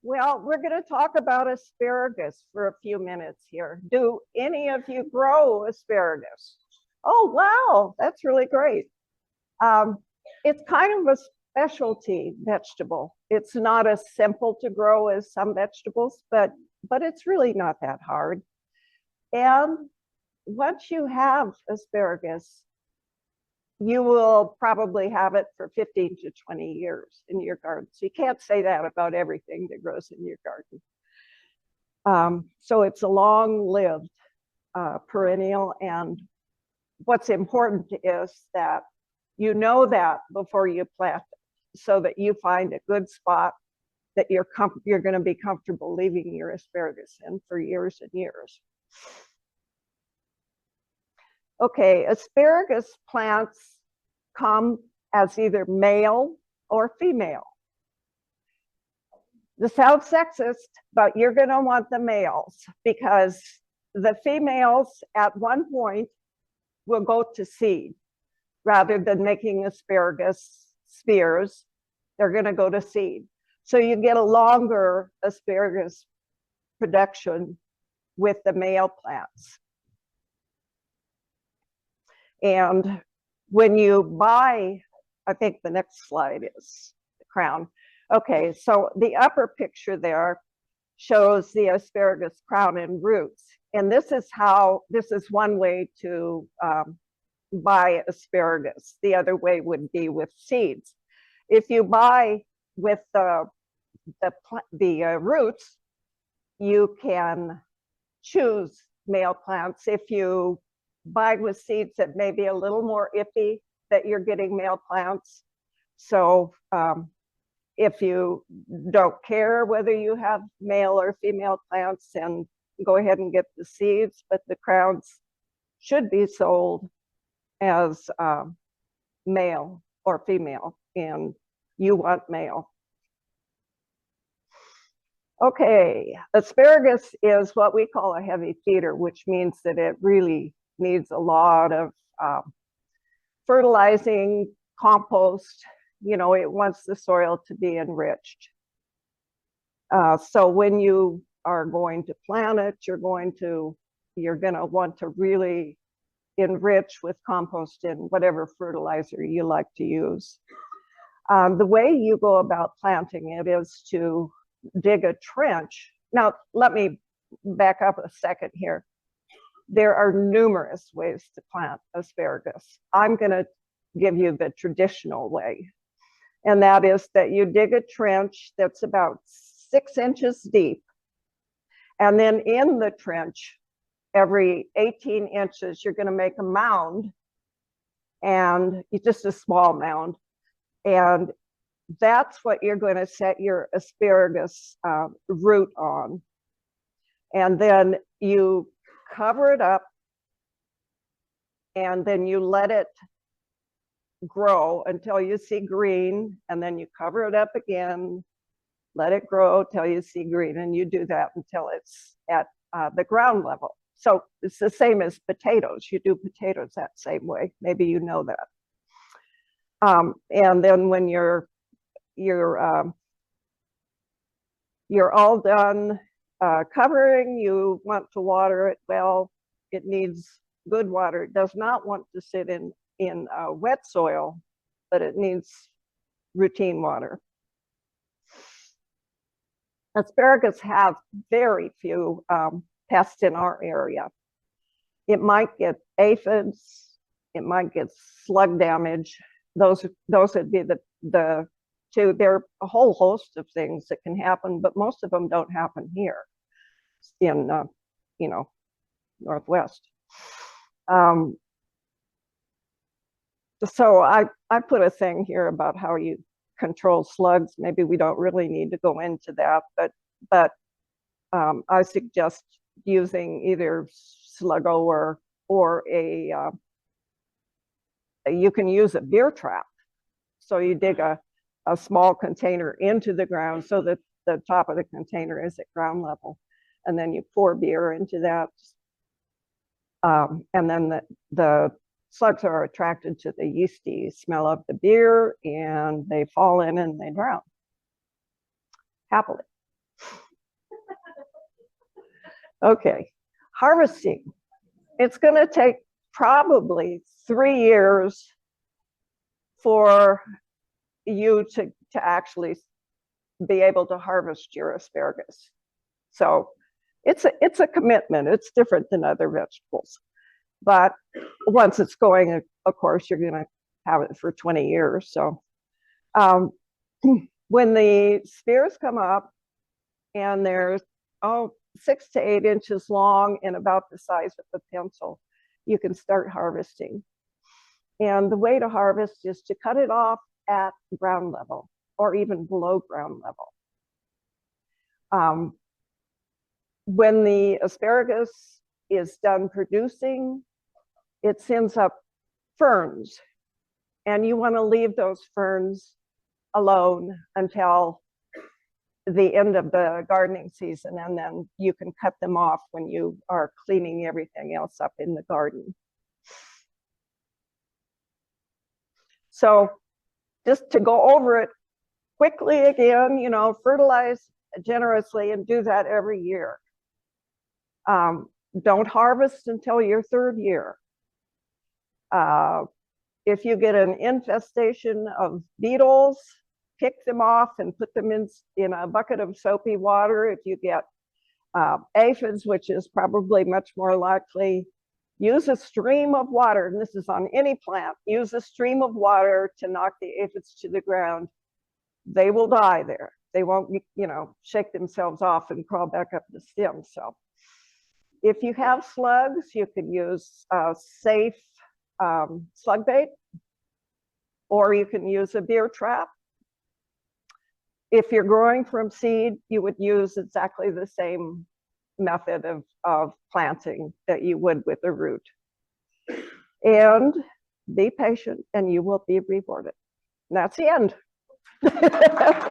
Well, we're going to talk about asparagus for a few minutes here. Do any of you grow asparagus? Oh, wow, that's really great. Um, it's kind of a specialty vegetable. It's not as simple to grow as some vegetables, but it's really not that hard. And once you have asparagus, you will probably have it for 15 to 20 years in your garden. So you can't say that about everything that grows in your garden. So it's a long-lived perennial, and what's important is that you know that before you plant it, so that you find a good spot that you're going to be comfortable leaving your asparagus in for years and years. Okay, asparagus plants come as either male or female. This sounds sexist, but you're going to want the males, because the females at one point will go to seed rather than making asparagus spears. They're going to go to seed. So you get a longer asparagus production with the male plants. And when you buy, I think the next slide is the crown. Okay, so the upper picture there shows the asparagus crown and roots. And this is one way to buy asparagus. The other way would be with seeds. If you buy with the roots, you can choose male plants. If you buy with seeds, that may be a little more iffy that you're getting male plants. So if you don't care whether you have male or female plants, and go ahead and get the seeds, but the crowns should be sold as male or female, and you want male. Okay, asparagus is what we call a heavy feeder, which means that it really needs a lot of fertilizing, compost. You know, it wants the soil to be enriched. So when you are going to plant it, you're going to want to really enrich with compost and whatever fertilizer you like to use. The way you go about planting it is to dig a trench. Now, let me back up a second here. There are numerous ways to plant asparagus. I'm going to give you the traditional way, and that is that you dig a trench that's about 6 inches deep, and then in the trench, every 18 inches, you're going to make a mound, and it's just a small mound, and that's what you're going to set your asparagus root on. And then you cover it up, and then you let it grow until you see green, and then you cover it up again, let it grow till you see green, and you do that until it's at the ground level. So it's the same as potatoes. You do potatoes that same way. Maybe you know that. And then when you're all done covering, you want to water it well. It needs good water. It does not want to sit in wet soil, but it needs routine water. Asparagus have very few pests in our area. It might get aphids, it might get slug damage. Those would be the two. There are a whole host of things that can happen, but most of them don't happen here in Northwest. So I put a thing here about how you control slugs. Maybe we don't really need to go into that, but I suggest using either Sluggo or you can use a beer trap. So you dig a small container into the ground so that the top of the container is at ground level, and then you pour beer into that, and then the slugs are attracted to the yeasty smell of the beer, and they fall in and they drown happily. Okay, harvesting. It's going to take probably 3 years for you to actually be able to harvest your asparagus. So it's a commitment. It's different than other vegetables. But once it's going, of course, you're going to have it for 20 years. So when the spears come up and they're 6 to 8 inches long and about the size of a pencil, you can start harvesting. And the way to harvest is to cut it off at ground level or even below ground level. When the asparagus is done producing, it sends up ferns, and you want to leave those ferns alone until the end of the gardening season, and then you can cut them off when you are cleaning everything else up in the garden. So just to go over it quickly again, you know, fertilize generously and do that every year. Don't harvest until your 3rd year. If you get an infestation of beetles, pick them off and put them in a bucket of soapy water. If you get aphids, which is probably much more likely, use a stream of water, and this is on any plant, use a stream of water to knock the aphids to the ground. They will die there. They won't, you know, shake themselves off and crawl back up the stem. So if you have slugs, you could use safe slug bait, or you can use a beer trap. If you're growing from seed, you would use exactly the same method of planting that you would with a root. And be patient and you will be rewarded. And that's the end.